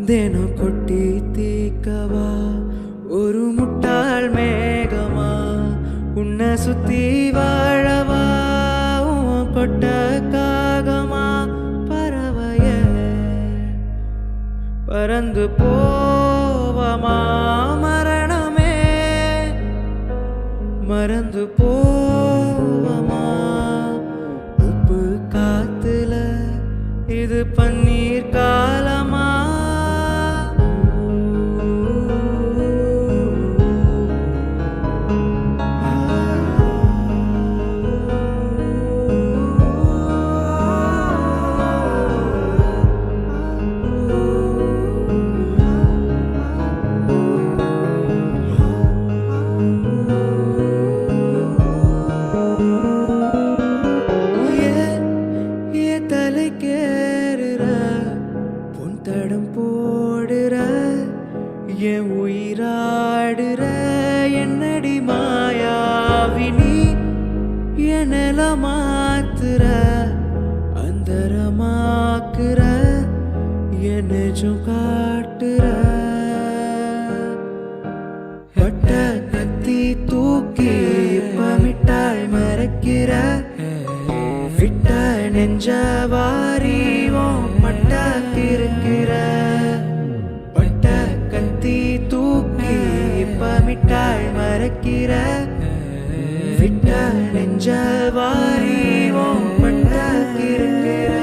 தினம் கொட்டி தீக்கவா ஒரு முட்டாள் மேகமா உன்னை சுத்தி வாழவா உன் கொட்ட காகமா பறவைய பறந்து போவமா மரணமே மறந்து போவமா உப்பு காத்துல இது பன்னீர் காலமா தலைக்கேறுற பொன் தடம் போடுற என் உயிராடுற என்னடி மாயாவினி என்னல மாத்துற அந்தரமாக்குற என் நெஜம் காட்டுற பட்ட கத்தி தூக்கி பமிட்டாய் மறக்கிற விட்ட நெஞ்ச வாரிவோம் பட்டாக்கிருக்கிற பட்ட கத்தி தூக்கி பமிட்டாய் மறக்கிற விட்ட நெஞ்ச வாரிவோம் பட்டாக்கிருக்கிற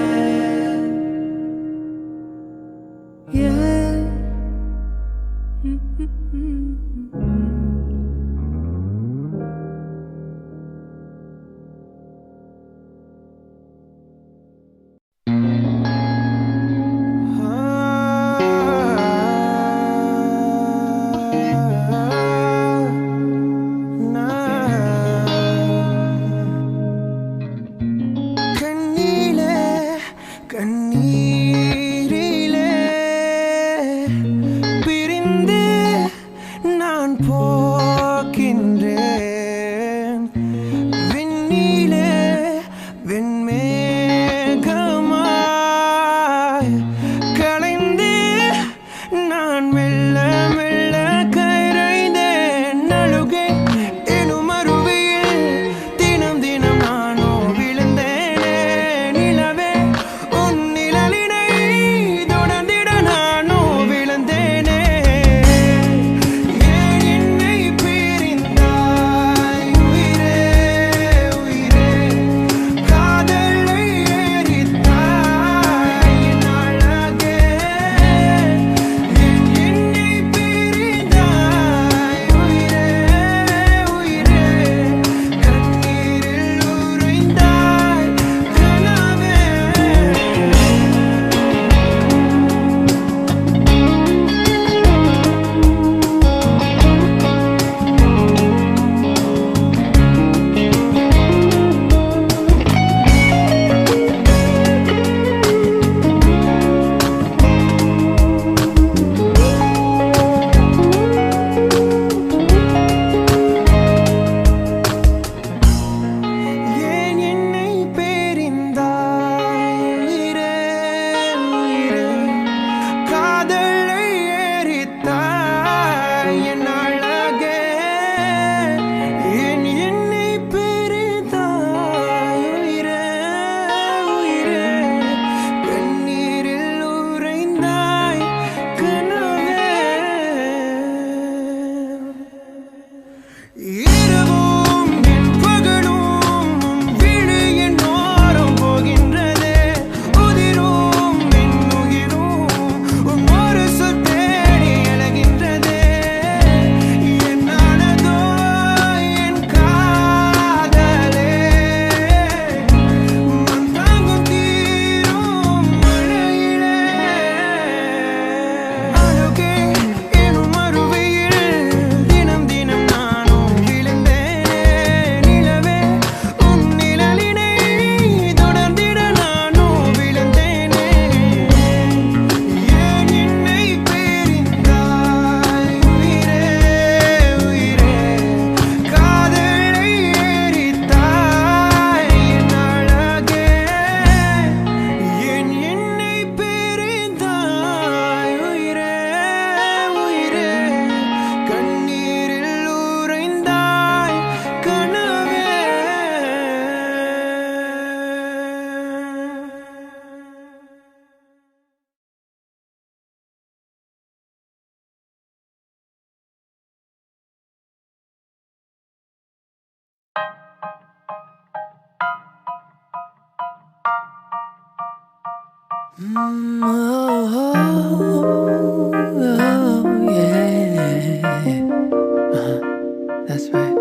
That's right.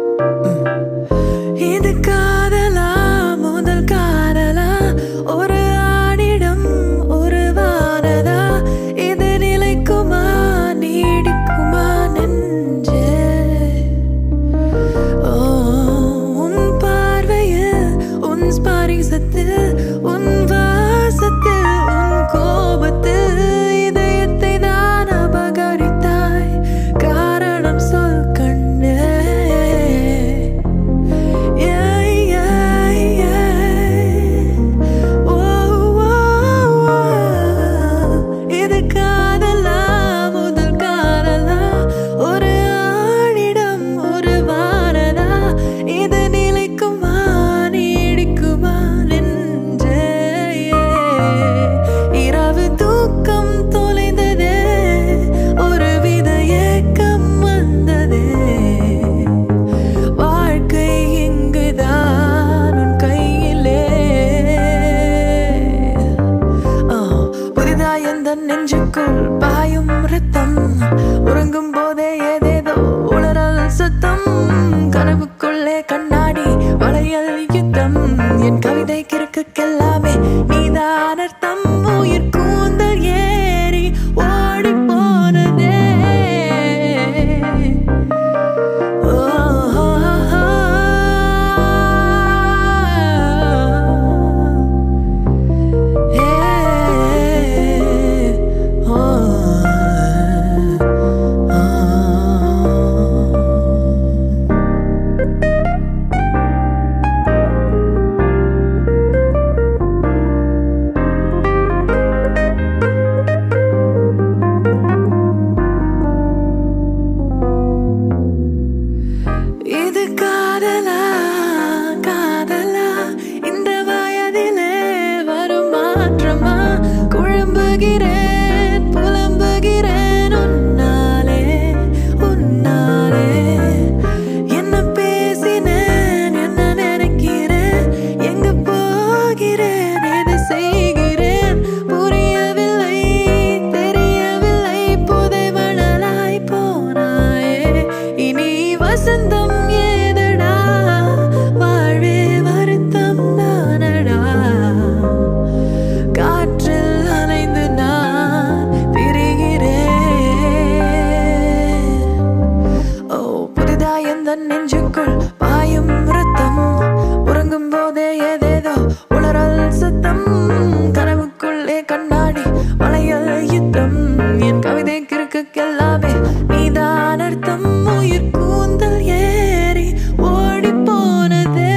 இது காதலா முதல் காதலா ஒரு ஆணிடம் ஒரு வானதா இது நிலைக்குமா நீடிக்குமா நெஞ்சே உன் பார்வையில் உன் ஸ்பாரிசத்தில் உன் வாசத்தில் உன் கோபத்தில் இதயத்தை தான் அபகரித்தாய் காரணம் சொல் கண்ணே இது காதலா முதல் காதலா ஒரு ஆணிடம் ஒரு வானதா இது நிலைக்குமா நீடிக்குமா நெஞ்சே இரவு தூக்கம் தொலைந்ததே ஒரு வித ஏக்கம் வந்ததே வாழ்க்கை இங்குதான் உன் கையிலே புதிதா எந்த நெஞ்சுக்குள் பாயும் ரத்தம் உறங்கும் போதே ஏதேதோ உளறல் சத்தம் கனவுக்குள்ளே கண்ணாடி வளையல் யுத்தம் என் கவிதை கிறுக்குக்கெல்லாமே நீதான் அர்த்தம் உயிர் கூந்தல் ஏறி ஓடி போனதே இது காதலா காதலா இந்த வயதிலே வரும் மாற்றமா குழம்புகிறேன் புலம்புகிறேன் உன்னாலே உன்னாலே என்ன பேசினேன் என்ன நினைக்கிறேன் எங்க போகிறேன் எது செய்கிறேன் புரியவில்லை தெரியவில்லை புதைவனலாய் போனாயே இனி வசந்தம் ஏதடா வாழ்வே வருத்தம் தானடா காற்றில் அலைந்து நான் திரிகிறேன் புதிதா எந்த நெஞ்சுக்குள் பாயும் ரத்தம் உறங்கும் போதே ஏதேதோ உளறல் சத்தம் கனவுக்குள்ளே கண்ணாடி வளையல் யுத்தம் என் கவிதை கிறுக்குக்கெல்லாமே நீதான் அர்த்தம் உயிர் கூந்தல் ஏறி ஓடி போனதே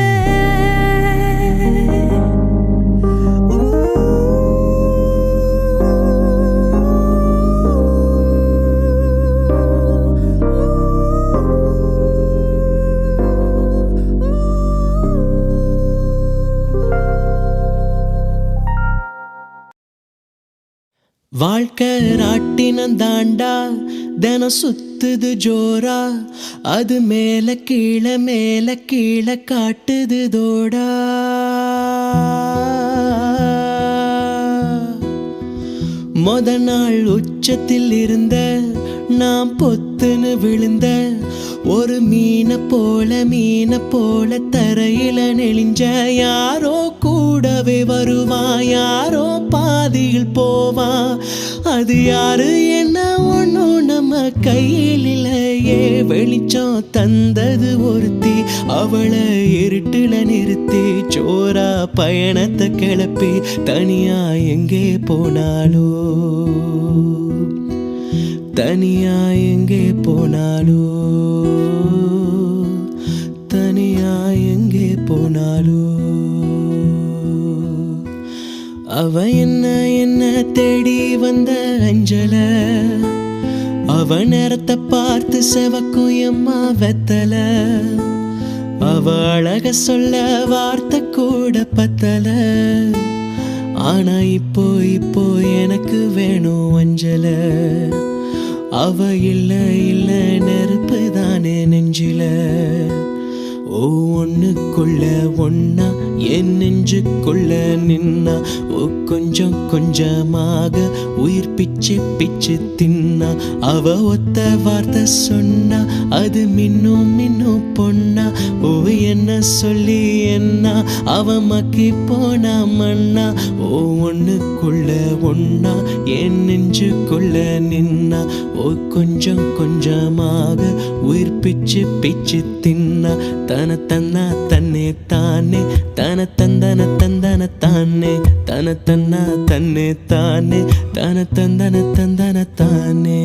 வாழ்க்கை ராட்டினம் தாண்டா தினம் சுத்துது ஜோரா அது மேல கீழே காட்டுது தோடா மொத நாள் உச்சத்தில் இருந்த நாம் பொத்துன்னு விழுந்த ஒரு மீனை போல தரையில நெளிஞ்ச யாரோ கூடவே வருவான் யாரோ பாதியில் போவான் அது யாரு என்ன ஒன்றும் நம்ம கையில் இல்லையே வெளிச்சம் தந்தது ஒருத்தி அவளை இருட்டுல நிறுத்தி சோரா பயணத்தை கிளப்பி தனியா எங்கே போனாலோ தனியா எங்கே போனாலோ தனியா எங்கே போனாலோ அவ என்ன தேடி வந்த அஞ்சல அவ நேரத்தை பார்த்து செவக்கும் எம்மா வெத்தல அவ அழக சொல்ல வார்த்தை கூட பத்தல ஆனா இப்போ எனக்கு வேணும் அஞ்சல அவ இல்ல நெருப்பு தானே நெஞ்சில ஓ ஒண்ணுக்குள்ள ஒன்னா என் நெஞ்சுக்குள்ள நின்னா ஓ கொஞ்சம் கொஞ்சமாக உயிர் பிச்சு பிச்சு தின்னா அவ ஒத்த வார்த்தை சொன்னா அது மின்னும் மின்னும் பொன்னா ஓ என்ன சொல்லி என்ன அவ மக்கி போனா மண்ணா ஓ ஒண்ணுக்குள்ள ஒன்னா என் நெஞ்சுக்குள்ள நின்னா ஓ கொஞ்சம் கொஞ்சமாக உயிர் பிச்சு பிச்சு தின்னா தன தன்னா தன்னே தானே தன தந்தன தந்தன தானே தன தன்னா தன்னே தானே தன தந்தன தந்தன தானே.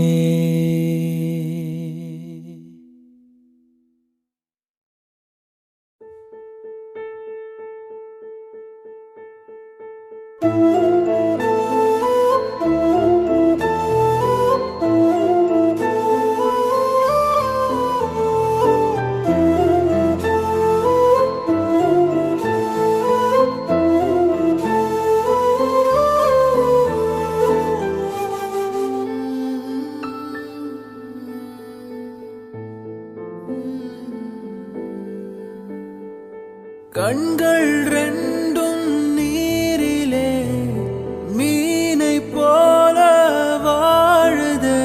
கண்கள் ரெண்டும் நீரிலே மீனை போல வாழுதே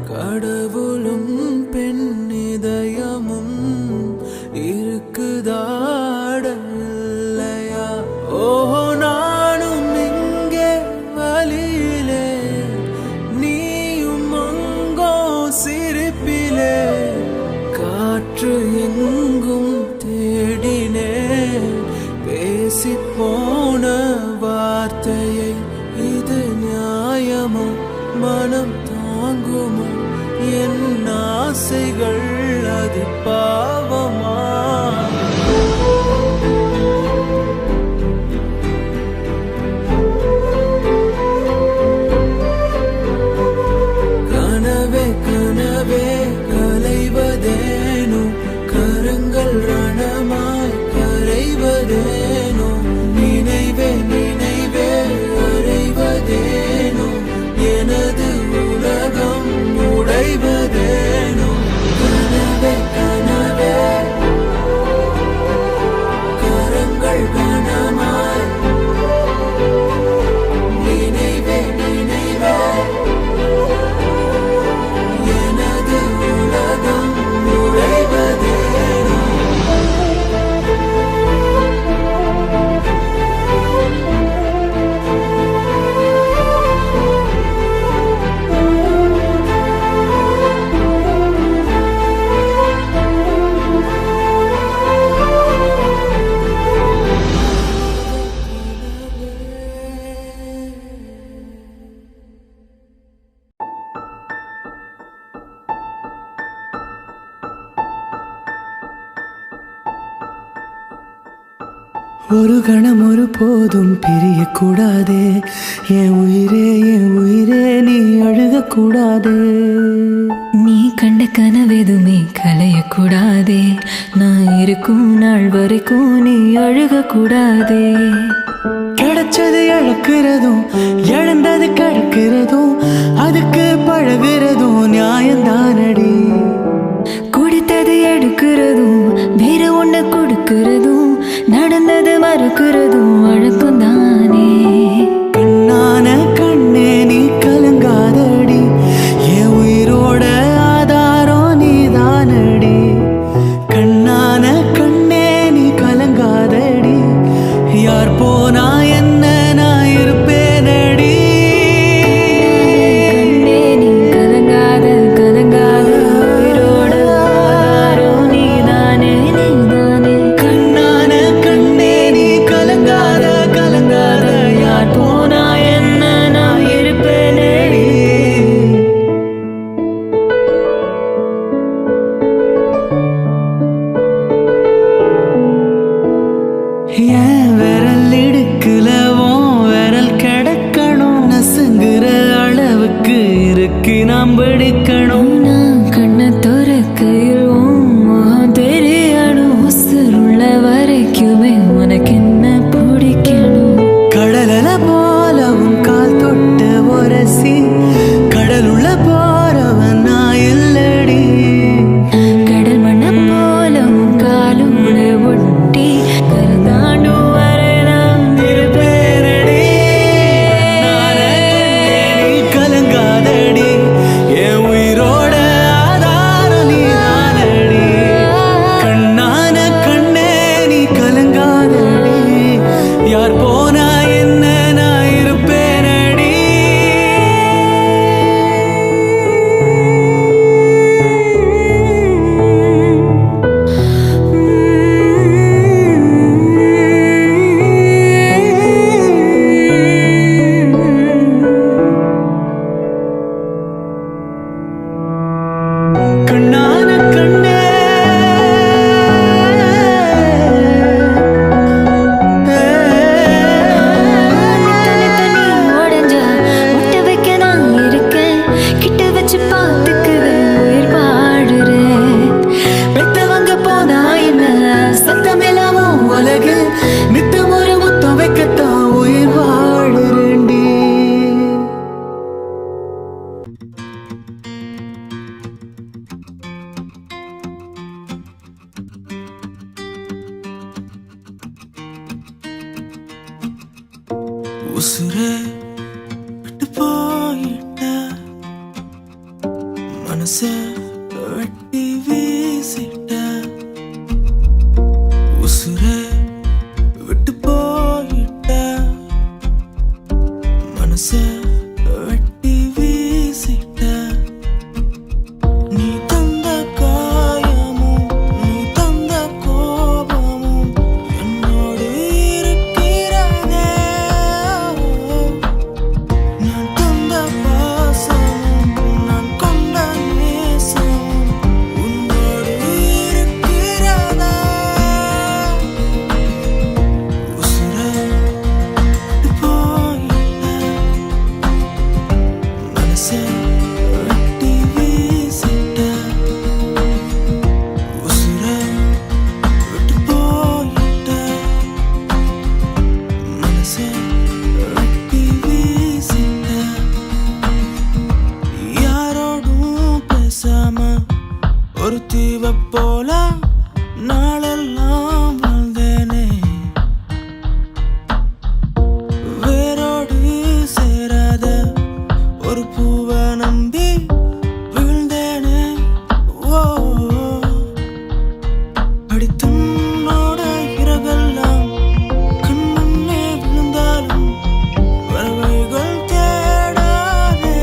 கடவுளும் பெண் இதயமும் இருக்குதாடல்லையா ஓஹோ நானும் இங்கே வலியிலே நீயும் அங்கோ சிரிப்பிலே காற்று எங்கும் பேசிப்போன வார்த்தையை இது நியாயமா மனம் தாங்குமா என் ஆசைகள் அது பாவமா கனவே கனவே கலைவதேனோ கரங்கள் ரணமாய் கரைவதேனோ நினைவே நினைவே அறைவதேனோ எனது உலகம் உடைவதேனோ கனவே கனவே கரங்கள் கனமாய் நினைவே நினைவே எனது உலகம் உடைவதேனோ. ஒரு கணம் ஒரு போதும் பிரியக்கூடாதே என் உயிரே நீ அழுகக்கூடாதே நீ கண்ட கனவெதுமே கலையக்கூடாதே நான் இருக்கும் நாள் வரைக்கும் நீ அழுகக்கூடாதே கிடைச்சது இழக்கிறதும் இழந்தது கிடக்கிறதும் அதுக்கு பழகிறதும் நியாயந்தானடி கொடுத்தது எடுக்கிறதும் வேற ஒண்ணு கொடுக்கிறதும் நடந்தது மறுக்கிறதும் வழக்கம் தானே கண்ணான கண்ணே நீ கலங்காதடி என் உயிரோட ஆதாரம் நீதானடி கண்ணான கண்ணே நீ கலங்காதடி யார் போனா என்ன நான் இருப்பேனடி கண்ணே நீ கலங்காத கலங்காத உயிரோட ஆதாரம் நீதானே நீதானே கண்ணான கண்ணே நீ கலங்காத கலங்காத யார் போனா என்ன நான் இருப்பேனடி ஏன் விரல் இடுக்குலவும் விரல் கிடக்கணும் நசுங்குற அளவுக்கு இருக்கு நாம் பிடிக்கணும் நான் கண்ணை துறக்கையில் முகம் தெரியணும் உசுருள்ள வரைக்குமே உனக்கு என்ன பிடிக்கணும் கடல போலவும் கால் தொட்டு உரசி கடலுள்ள போறவன் நான் இல்லடி கடல் மண்ண போலவும் காலும் உசுரே விட்டு போயிட்ட மனச வெட்டி வீசிட்ட உசுரே விட்டு போயிட்ட மனச வெட்டி வீசிட்ட நீ தந்த காயமும் நீ தந்த கோபமும் என்னோடு இருக்கிறதே நான் தந்த பாசமும் நான் கொண்ட நேசமும் உன்னோடு இருக்கிறதா உசுரே விட்டு போயிட்ட மனச வெட்டி வீசிட்ட உசுரே விட்டு போயிட்ட மனச வெட்டி வீசிட்ட யாரோடும் பேசாம ஒரு தீவை போல நாளெல்லாம் வாழ்ந்தேனே வேரோடு சேராத ஒரு பூவை நம்பி விழுந்தேனே ஓ படித்தன்னோட இரவெல்லாம் கண்முன்னே விழுந்தாலும் பறவைகள் தேடாதே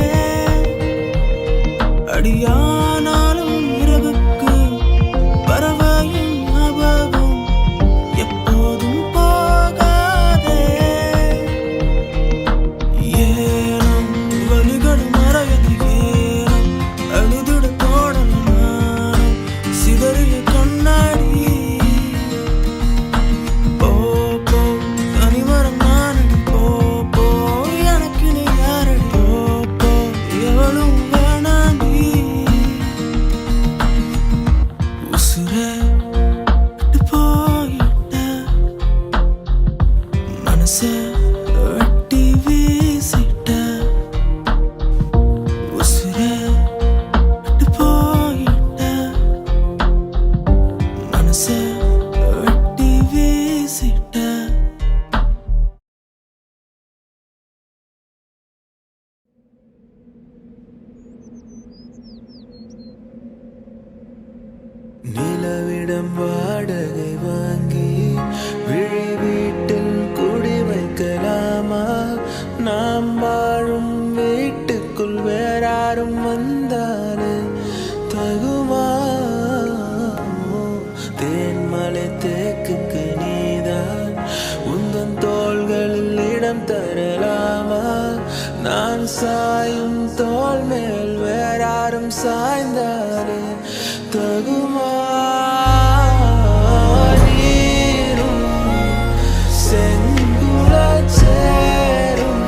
அடியானாலும் இரவுக்கு பறவையின் ஞாபகம் எப்போதும் போகாதே ஏனம் வலிகள் மறையது ஏனம் அழுதுட தோடல் நானும் சிதறிய கண்ணாடி போ போ தனிமரம் நானடி போ போ எனக்கு நீ யாரடி போ போ எவளும் வேணாண்டி உசுரே விட்டு போயிட்ட மனச வெட்டி வீசிட்ட உசுரே விட்டு போயிட்ட மனச வெட்டி வீசிட்ட நிலவிடம் வாடகை வாங்கி விழி வீட்டில் குடி வைக்கலாமா நாம் வாழும் வீட்டுக்குள் வேறாரும் வந்தாலே தகுமா தேன்மலை தேக்குக்கு நீதான் உந்தன் தோள்களில் இடம் தரலாமா நான் சாயும் தோள் மேல் வேறாரும் சாய்ந்தாலே தகுமா நீரும் செங்குலச் சேரும்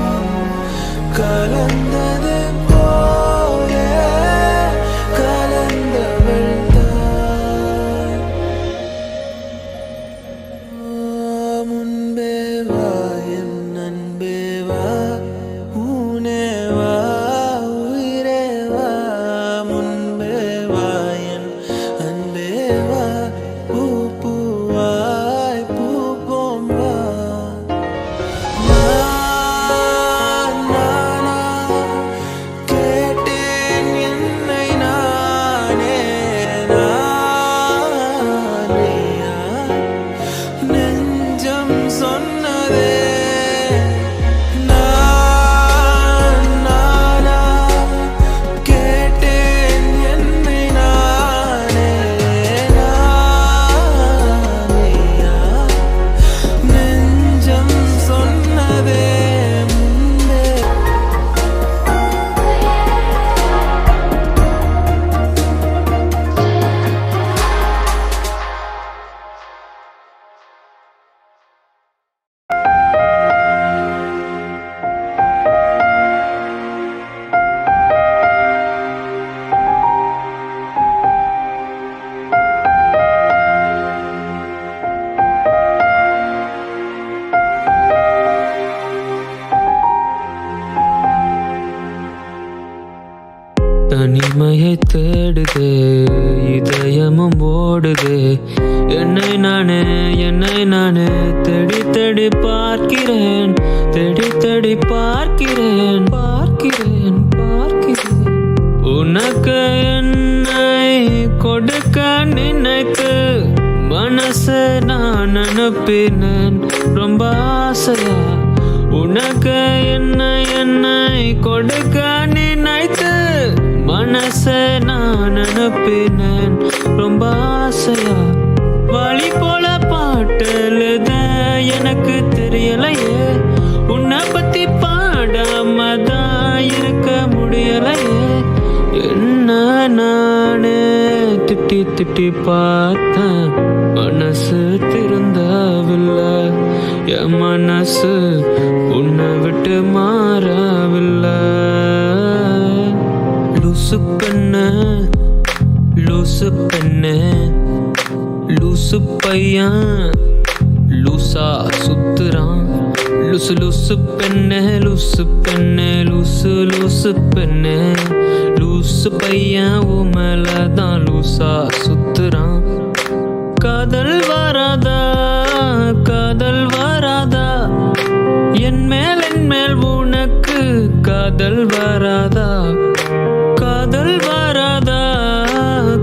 கலந்தது போலே கலந்தவள் தான் முன்பே வா என் அன்பே வா ஊனே வா உயிரே வா முன்பே வா என் அன்பே வா பூ பூவாய் பூப்போம் வா நானா கேட்டேன் என்னை நானே நானேயா நெஞ்சம் சொன்னதே நானா கேட்டேன் என்னை நானே நானேயா நெஞ்சம் சொன்னதே முன்பே தனிமையை தேடுதே இதயமும் ஓடுதே என்னை நானே தேடி தேடி பார்க்கிறேன், தேடி தேடி பார்க்கிறேன், பார்க்கிறேன், பார்க்கிறேன். உனக்கு என்னை கொடுக்க நினைத்து மனசு நான் அனுப்பினேன் ரொம்ப ஆசையா. உனக்கு என்னை கொடுக்க நினைத்து மனசு நான் அனுப்பினேன் ரொம்ப ஆசையா. வழி போல பாட்டலுத எனக்கு தெரியலையே, உன்னை பத்தி பாடாமதான் இருக்க முடியலையே. என்ன நானே திட்டி திட்டி பார்த்தேன், மனசு திருந்தவில்லை. என் மனசு உன்னை விட்டு மாறவில்லை. லூசு பெண்ணு, லூசு பெண்ணு, லூசு பையன் லூசா சுத்துறான். லூசு லூசு பெண்ணு, லூசு பெண்ணு, லூசு லூசு பெண்ணு, லூசு பையன் உன் மேலதான் லூசா சுத்துறான். காதல் வராதா, காதல் வராதா, என் மேல் உனக்கு காதல் வராதா, காதல் வராதா,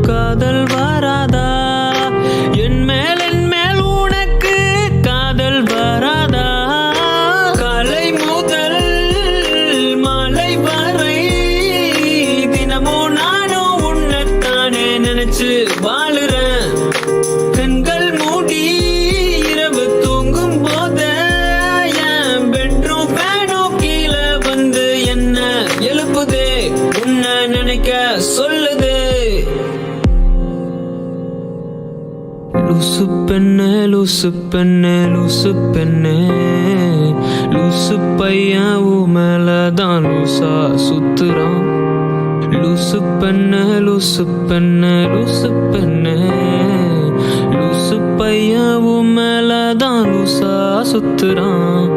காதல் வராதா, என் மேல் உனக்கு காதல் வராதா. காலை முதல் மாலை வரை தினமும் நானும் உன்னைத்தானே நினைச்சு வாழுறேன். கண்கள் மூடி இரவு தூங்கும் போது என் பெட்ரூம் ஃபேனும் கீழே வந்து என்ன எழுப்புதே, உன்னை நினைக்க சொல்லுது. லூசு பெண்ணு, லூசு பெண்ணு, லூசு பெண்ணு, லூசு பையன் உன் மேலதான் லூசா சுத்துறான். லூசு பெண்ணு, லூசு பெண்ணு, லூசு பெண்ணு, லூசு பையன் உன் மேலதான் லூசா சுத்துறான்.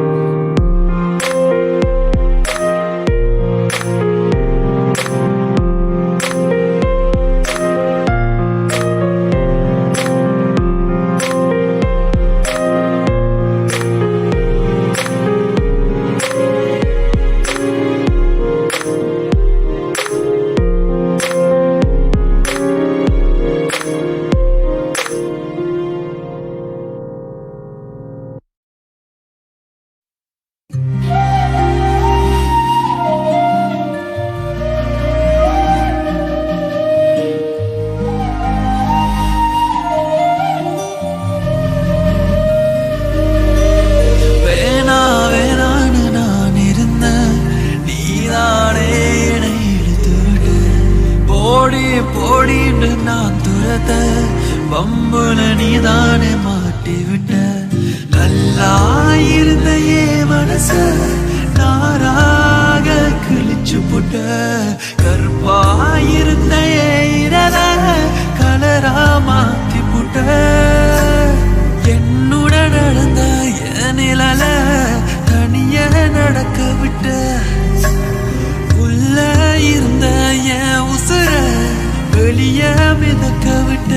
போடின்னு நான் துரத்த பம்புல நீதானே மாட்டி விட்ட. நல்லா இருந்த ஏ மனச நாராக கிழிச்சு போட்ட. கருப்பாயிருந்த ஏ இரல கலரா மாத்தி போட்ட. என்னுடன் நடந்த என் நிழல தனிய நடக்க விட்ட. உள்ள இருந்த என் உசுர வெளிய மிதக்க விட்ட.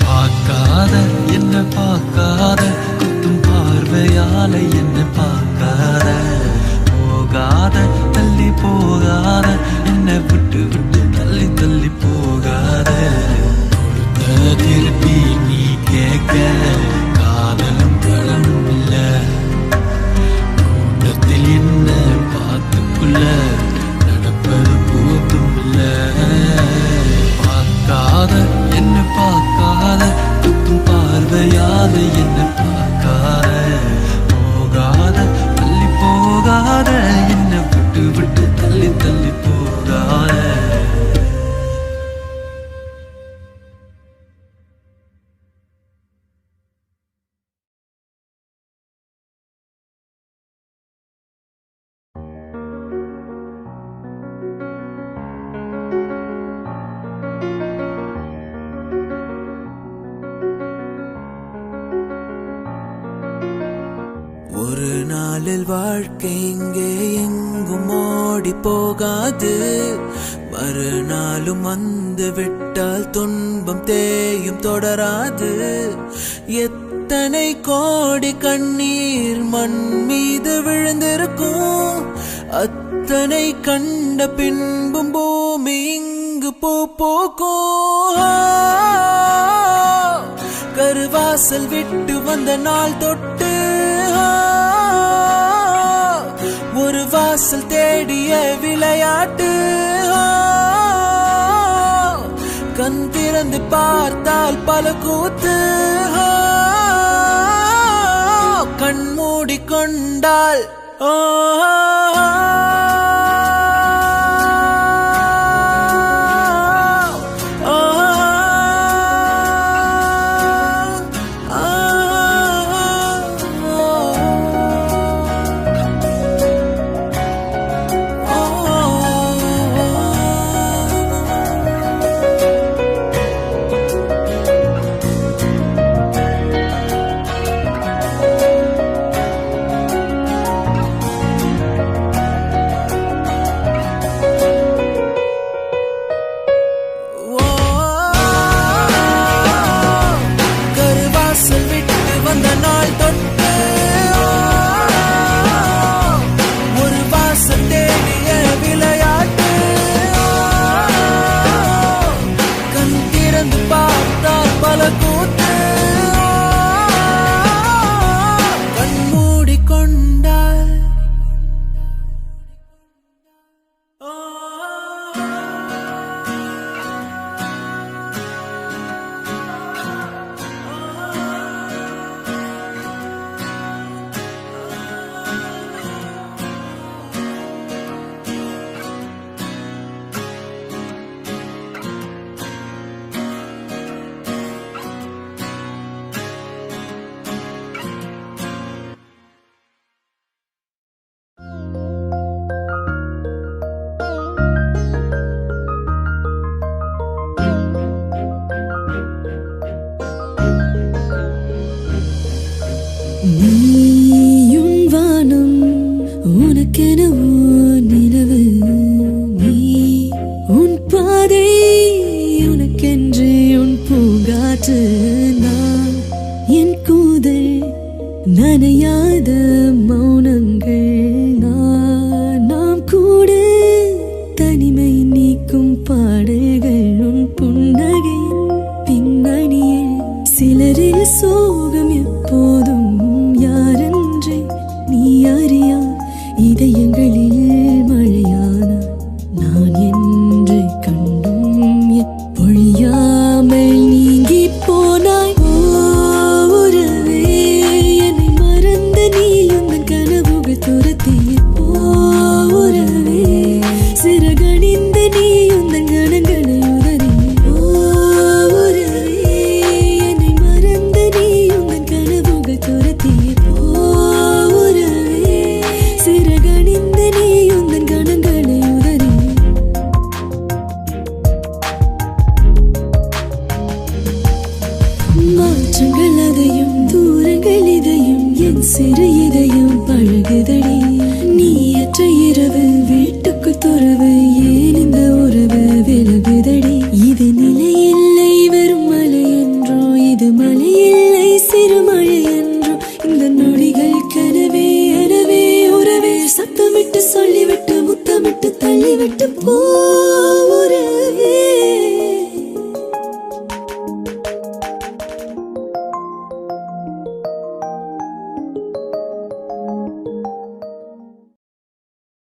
பார்க்காத என்ன பார்க்காத, குத்தும் பார்வையால என்ன பார்க்காத. போகாத தள்ளி போகாத, என்ன விட்டு விட்டு தள்ளி தள்ளி போகாத. கொடுத்த திருப்பி நீ கேட்க காதலும் கடனும் இல்ல. கூட்டத்தில் என்ன பார்த்துக்குள்ள நடப்பது போதும் இல்ல. பார்க்காத என்ன பார்க்காத, துத்தும் பார்வையாத என்ன பார்க்காத. போகாத தள்ளி போகாத, என்ன விட்டு விட்டு தள்ளி தள்ளி போகாத. ஒரு நாளில் வாழ்க்கை இங்கே எங்கும் ஓடி போகாது. மறுநாளும் வந்து விட்டால் துன்பம் தேயும் தொடராது. எத்தனை கோடி கண்ணீர் மண் மீது விழுந்திருக்கும் அத்தனை கண்ட பின்பும் பூமி இங்கு பூ பூக்கும் கருவாசல் விட்டு வந்த நாள் தொட்டு ஒரு வாசல் தேடிய விளையாட்டு கண் திறந்து பார்த்தால் பல கூத்து கண் மூடிக்கொண்டால் நீயும் வானம் உனக்கெனவோ நிலவு நீ உன் பாதை உனக்கென்று உன் பூங்காற்று நான் என் கூதல் நனையாத மௌனங்கள் நாம் கூட தனிமை நீக்கும் பாடல்கள் உன் புன்னகை பின்னணியில் சிலரில் சோகம் எப்போதும் யாரென்றே நீ அறியா இதயங்களில் மழையான நான் என்று கண்டும் பொழியாமல் நீங்கி போனாய் உறவே என்னை மறந்த நீ உந்தன் கனவுகள் துரத்திய உறவே சிறகணிந்த நீ உந்தன் கணங்களை உதறி உறவே என்னை மறந்த நீ உந்தன் கனவுகள் துரத்திய உறவே சிறகணிந்த நீ உந்தன் கணங்களை உதறி மாற்றங்கள் அதையும் தூரங்கள் இதையும் என் சிறு இதயம் பழகுதடி நீயற்ற இரவு வீட்டுக்கு துறவு ஏன் இந்த உறவு விலகுதடி இது நிலையில்லை வெறும் மலை என்றோ இது மலையில்லை சிறு மழை என்றோ இந்த நொடிகள் கனவே எனவே உறவே சத்தமிட்டு சொல்லிவிட்டு முத்தமிட்டு தள்ளிவிட்டு போ